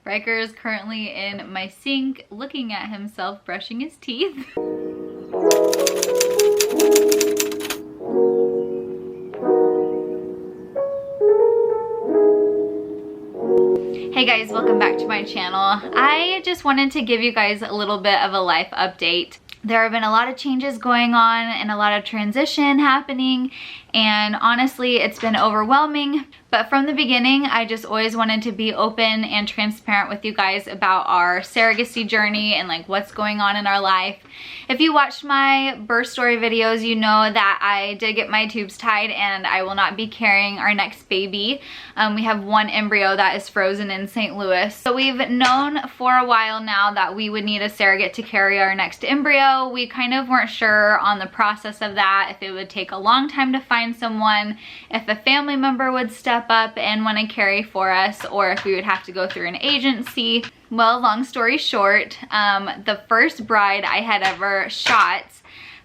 Riker is currently in my sink looking at himself brushing his teeth. Hey guys, welcome back to my channel. I just wanted to give you guys a little bit of a life update. There have been a lot of changes going on and a lot of transition happening, and honestly it's been overwhelming. But from the beginning, I just always wanted to be open and transparent with you guys about our surrogacy journey and like what's going on in our life. If you watched my birth story videos, you know that I did get my tubes tied and I will not be carrying our next baby. We have one embryo that is frozen in St. Louis. So we've known for a while now that we would need a surrogate to carry our next embryo. We kind of weren't sure on the process of that, if it would take a long time to find someone, if a family member would step up and want to carry for us, or if we would have to go through an agency. Well, long story short, the first bride I had ever shot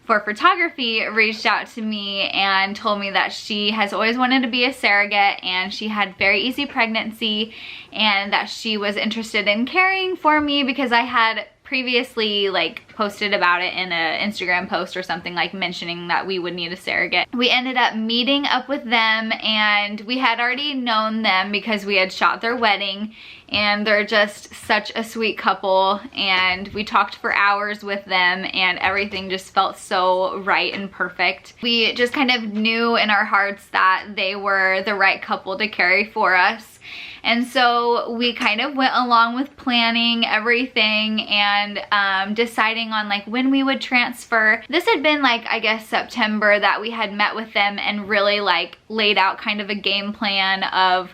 for photography reached out to me and told me that she has always wanted to be a surrogate and she had very easy pregnancy and that she was interested in carrying for me because I had previously like posted about it in an Instagram post or something, like mentioning that we would need a surrogate. We ended up meeting up with them, and we had already known them because we had shot their wedding, and they're just such a sweet couple, and we talked for hours with them and everything just felt so right and perfect. We just kind of knew in our hearts that they were the right couple to carry for us. And so we kind of went along with planning everything and deciding on like when we would transfer. This had been like, I guess, September that we had met with them and really like laid out kind of a game plan of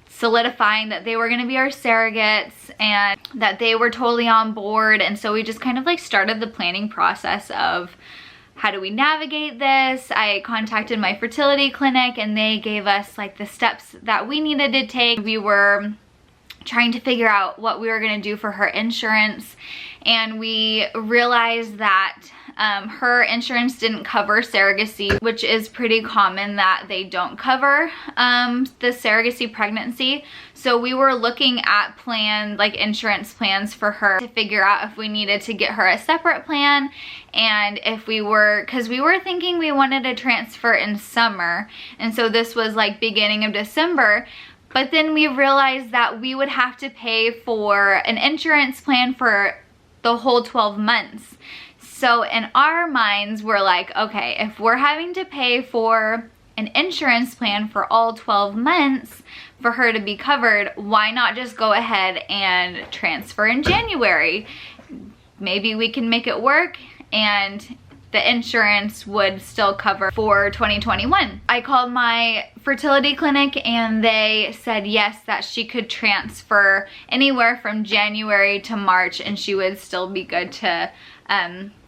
solidifying that they were going to be our surrogates and that they were totally on board. And so we just kind of like started the planning process of how do we navigate this. I contacted my fertility clinic and they gave us like the steps that we needed to take. We were trying to figure out what we were going to do for her insurance, and we realized that her insurance didn't cover surrogacy, which is pretty common that they don't cover the surrogacy pregnancy. So we were looking at insurance plans for her to figure out if we needed to get her a separate plan, and if we were, because we were thinking we wanted to transfer in summer, and so this was like beginning of December. But then we realized that we would have to pay for an insurance plan for the whole 12 months. So in our minds, we're like, okay, if we're having to pay for an insurance plan for all 12 months for her to be covered, why not just go ahead and transfer in January? Maybe we can make it work and the insurance would still cover for 2021. I called my fertility clinic and they said yes, that she could transfer anywhere from January to March and she would still be good to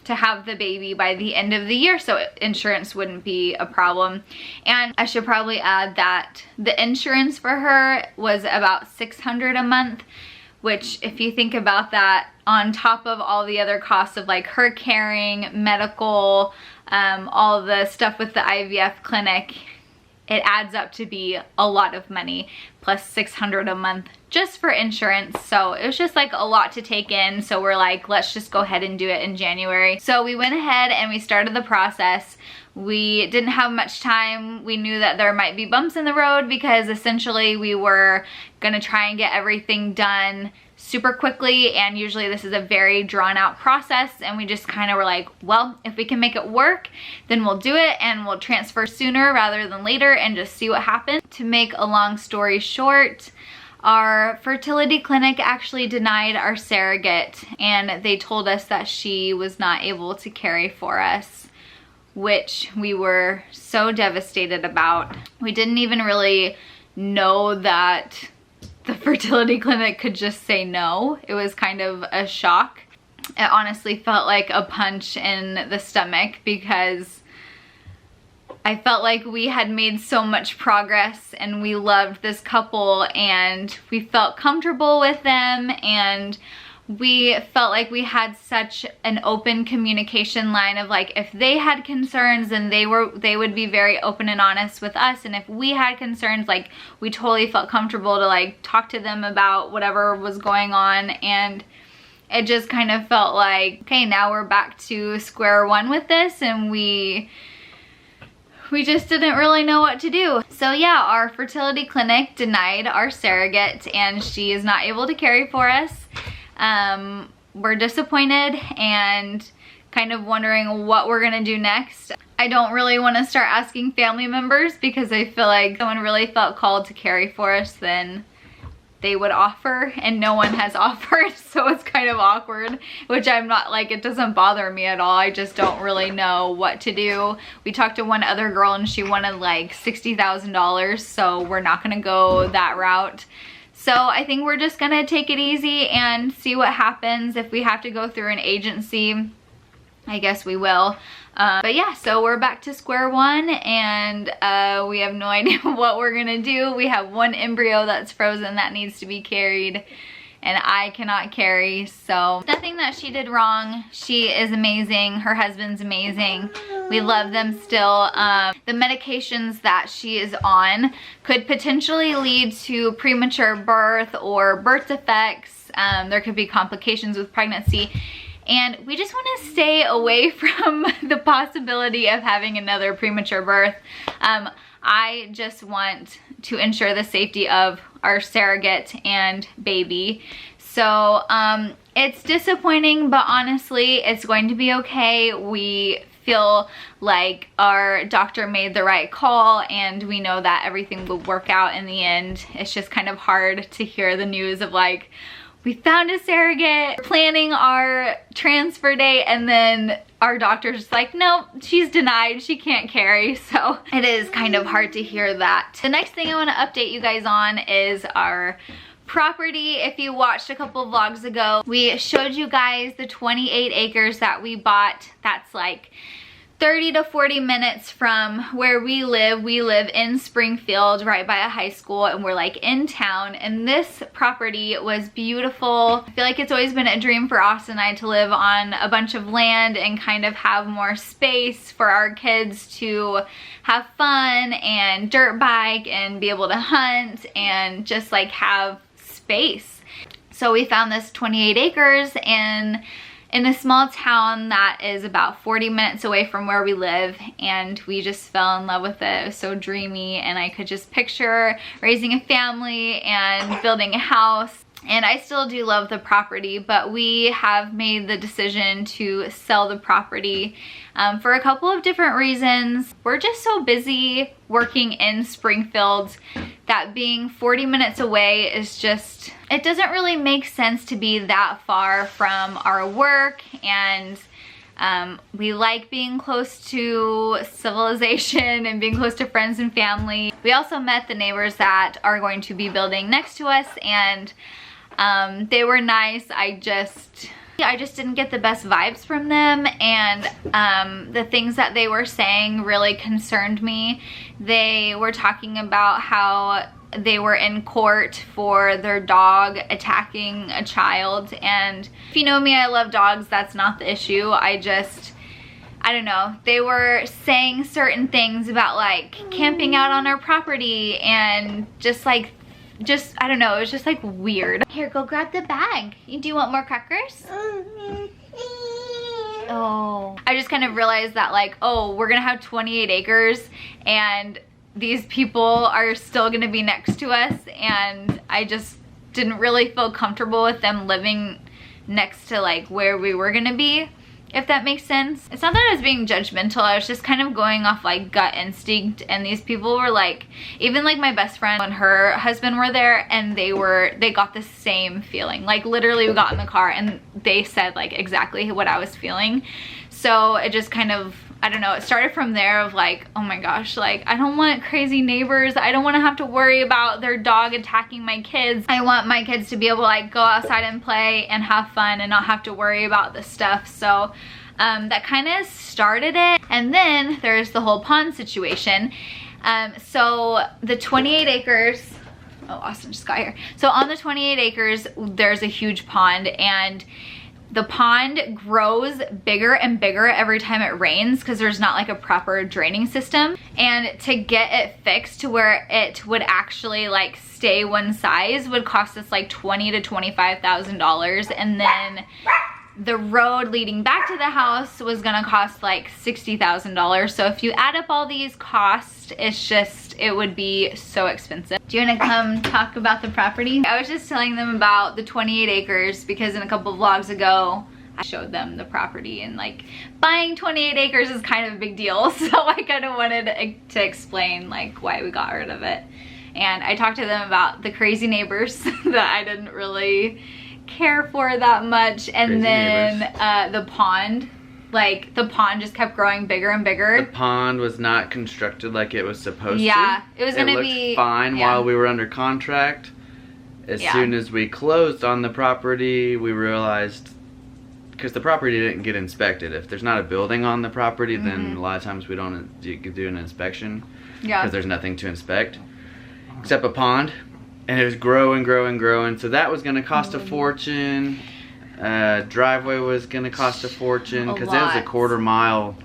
have the baby by the end of the year, so insurance wouldn't be a problem. And I should probably add that the insurance for her was about $600 a month, which if you think about that, on top of all the other costs of like her carrying, medical, all the stuff with the IVF clinic, it adds up to be a lot of money, plus $600 a month just for insurance. So it was just like a lot to take in. So we're like, let's just go ahead and do it in January. So we went ahead and we started the process. We didn't have much time. We knew that there might be bumps in the road because essentially we were gonna try and get everything done super quickly, and usually this is a very drawn out process, and we just kind of were like, well, if we can make it work, then we'll do it and we'll transfer sooner rather than later and just see what happens. To make a long story short, our fertility clinic actually denied our surrogate and they told us that she was not able to carry for us, which we were so devastated about. We didn't even really know that the fertility clinic could just say no. It was kind of a shock. It honestly felt like a punch in the stomach because I felt like we had made so much progress and we loved this couple and we felt comfortable with them, and we felt like we had such an open communication line of like, if they had concerns, then they would be very open and honest with us, and if we had concerns, like, we totally felt comfortable to like talk to them about whatever was going on. And it just kind of felt like, okay, now we're back to square one with this, and we just didn't really know what to do. So yeah, our fertility clinic denied our surrogate, and she is not able to carry for us. We're disappointed and kind of wondering what we're gonna do next. I don't really want to start asking family members, because I feel like if someone really felt called to carry for us, then they would offer, and no one has offered, so it's kind of awkward, which I'm not like, it doesn't bother me at all. I just don't really know what to do. We talked to one other girl and she wanted like $60,000, so we're not gonna go that route. So I think we're just gonna take it easy and see what happens. If we have to go through an agency, I guess we will. But yeah, so we're back to square one, and we have no idea what we're gonna do. We have one embryo that's frozen that needs to be carried, and I cannot carry, so nothing that she did wrong. She is amazing. Her husband's amazing. We love them still. The medications that she is on could potentially lead to premature birth or birth defects. There could be complications with pregnancy. And we just want to stay away from the possibility of having another premature birth. I just want to ensure the safety of our surrogate and baby. So it's disappointing, but honestly, it's going to be okay. We feel like our doctor made the right call, and we know that everything will work out in the end. It's just kind of hard to hear the news of like, we found a surrogate, planning our transfer date, and then our doctor's just like, nope, she's denied, she can't carry. So it is kind of hard to hear that. The next thing I want to update you guys on is our property. If you watched a couple vlogs ago, we showed you guys the 28 acres that we bought. That's like 30 to 40 minutes from where we live. We live in Springfield, right by a high school, and we're like in town. And this property was beautiful. I feel like it's always been a dream for Austin and I to live on a bunch of land and kind of have more space for our kids to have fun and dirt bike and be able to hunt and just like have space. So we found this 28 acres in a small town that is about 40 minutes away from where we live, and we just fell in love with it. It was so dreamy, and I could just picture raising a family and building a house. And I still do love the property, but we have made the decision to sell the property for a couple of different reasons. We're just so busy working in Springfield that being 40 minutes away is just, it doesn't really make sense to be that far from our work, and we like being close to civilization and being close to friends and family. We also met the neighbors that are going to be building next to us, and they were nice. I just didn't get the best vibes from them, and the things that they were saying really concerned me. They were talking about how they were in court for their dog attacking a child, and if you know me, I love dogs. That's not the issue. I don't know. They were saying certain things about like camping out on our property and I don't know, it was just like weird. Here, go grab the bag. Do you want more crackers? Oh. I just kind of realized that like, oh, we're gonna have 28 acres and these people are still gonna be next to us, and I just didn't really feel comfortable with them living next to like where we were gonna be, if that makes sense. It's not that I was being judgmental, I was just kind of going off like gut instinct, and these people were like, even like my best friend and her husband were there, and they got the same feeling. Like literally we got in the car and they said like exactly what I was feeling. So it just kind of, I don't know, it started from there of like, oh my gosh, like I don't want crazy neighbors. I don't want to have to worry about their dog attacking my kids. I want my kids to be able to like go outside and play and have fun and not have to worry about this stuff. So that kind of started it. And then there's the whole pond situation. So the 28 acres, Oh, Austin just got here. So on the 28 acres, there's a huge pond, and the pond grows bigger and bigger every time it rains because there's not like a proper draining system. And to get it fixed to where it would actually like stay one size would cost us like $20,000 to $25,000. And then the road leading back to the house was gonna cost like $60,000. So if you add up all these costs, it would be so expensive. Do you wanna come talk about the property? I was just telling them about the 28 acres because in a couple of vlogs ago, I showed them the property, and like buying 28 acres is kind of a big deal. So I kind of wanted to explain like why we got rid of it. And I talked to them about the crazy neighbors that I didn't really care for that much, and crazy then the pond, like the pond just kept growing bigger and bigger. The pond was not constructed like it was supposed to. Yeah, it was gonna be fine while we were under contract. As soon as we closed on the property, we realized, because the property didn't get inspected. If there's not a building on the property, then a lot of times we don't do an inspection because there's nothing to inspect except a pond. And it was growing, growing, growing. So that was going to cost a fortune. Driveway was going to cost a fortune because it was a quarter mile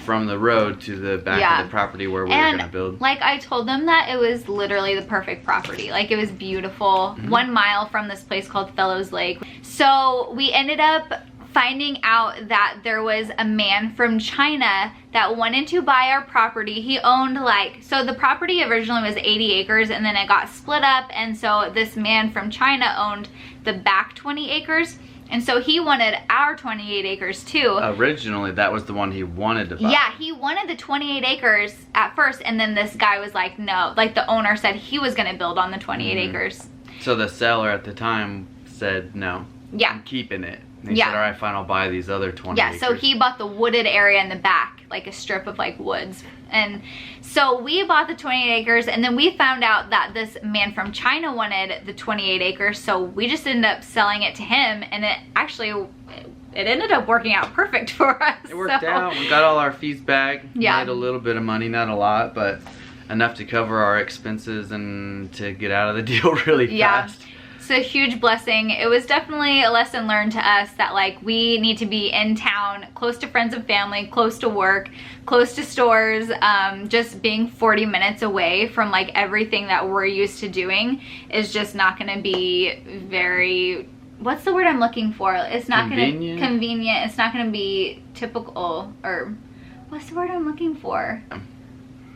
from the road to the back of the property where we were going to build. Like I told them that it was literally the perfect property. Like it was beautiful. 1 mile from this place called Fellows Lake. So we ended up finding out that there was a man from China that wanted to buy our property. He owned like, so the property originally was 80 acres and then it got split up, and so this man from China owned the back 20 acres, and so he wanted our 28 acres too. Originally that was the one he wanted to buy. Yeah, he wanted the 28 acres at first, and then this guy was like, no, like the owner said he was gonna build on the 28 acres. So the seller at the time said no. Yeah. I'm keeping it. And he said, all right, fine, I'll buy these other 20 acres. So he bought the wooded area in the back, like a strip of like woods. And so we bought the 28 acres, and then we found out that this man from China wanted the 28 acres. So we just ended up selling it to him, and it ended up working out perfect for us. It worked out. We got all our fees back. Yeah. Made a little bit of money, not a lot, but enough to cover our expenses and to get out of the deal really fast. It's a huge blessing. It was definitely a lesson learned to us that like we need to be in town, close to friends and family, close to work, close to stores. Just being 40 minutes away from like everything that we're used to doing is just not gonna be very, what's the word I'm looking for? It's not convenient. It's not gonna be typical, or what's the word I'm looking for?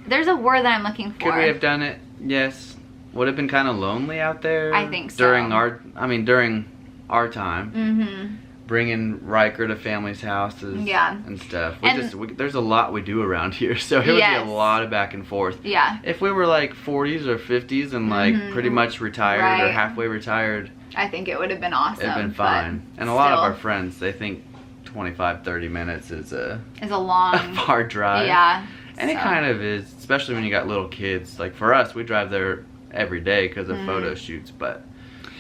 There's a word that I'm looking for. Could we have done it? Yes. Would have been kind of lonely out there. I think so. During our time. Bringing Riker to family's houses and stuff. There's a lot we do around here, so it would be a lot of back and forth. Yeah. If we were like 40s or 50s and like pretty much retired or halfway retired, I think it would have been awesome. It'd been fine. And a lot of our friends, they think 25-30 minutes is a far drive. Yeah. And it kind of is, especially when you got little kids. Like for us, we drive there every day because of photo shoots, but.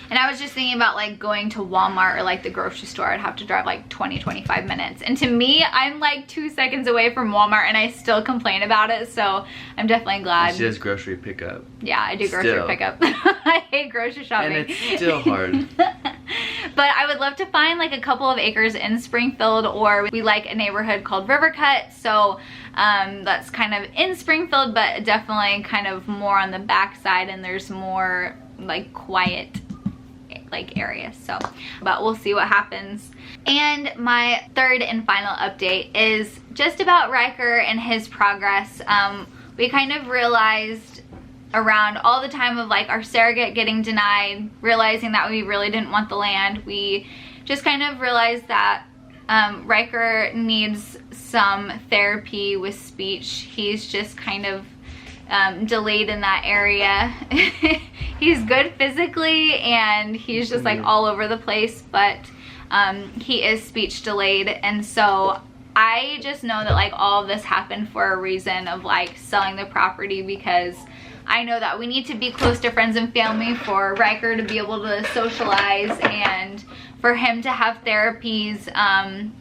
And I was just thinking about like going to Walmart or like the grocery store. I'd have to drive like 20-25 minutes. And to me, I'm like 2 seconds away from Walmart and I still complain about it. So I'm definitely glad. She does grocery pickup. Yeah, I do grocery pickup. I hate grocery shopping. And it's still hard. But I would love to find like a couple of acres in Springfield, or we like a neighborhood called Rivercut. So that's kind of in Springfield, but definitely kind of more on the back side, and there's more like quiet like areas. So, but we'll see what happens. And my third and final update is just about Riker and his progress. We kind of realized around all the time of like our surrogate getting denied, realizing that we really didn't want the land, we just kind of realized that Riker needs some therapy with speech. He's just kind of delayed in that area. He's good physically and he's just like all over the place, but he is speech delayed. And so I just know that like all of this happened for a reason of like selling the property, because I know that we need to be close to friends and family for Riker to be able to socialize and for him to have therapies,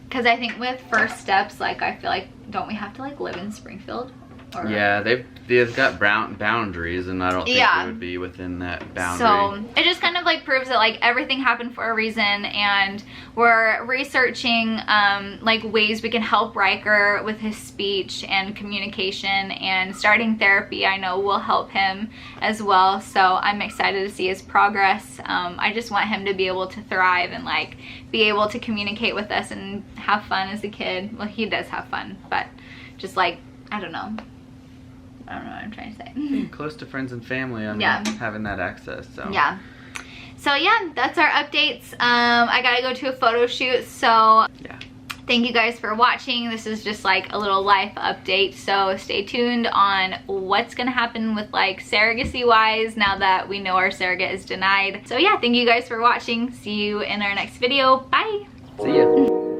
because I think with first steps, like I feel like, don't we have to like live in Springfield? Or, yeah, they've got boundaries, and I don't think it would be within that boundary. So it just kind of like proves that like everything happened for a reason, and we're researching like ways we can help Riker with his speech and communication, and starting therapy I know will help him as well. So I'm excited to see his progress. I just want him to be able to thrive and like be able to communicate with us and have fun as a kid. Well, he does have fun, but just like, I don't know what I'm trying to say. Being close to friends and family, I mean, having that access, so. Yeah. So yeah, that's our updates. I gotta go to a photo shoot, so yeah. Thank you guys for watching. This is just like a little life update, so stay tuned on what's gonna happen with like surrogacy wise now that we know our surrogate is denied. So yeah, thank you guys for watching. See you in our next video. Bye. See ya.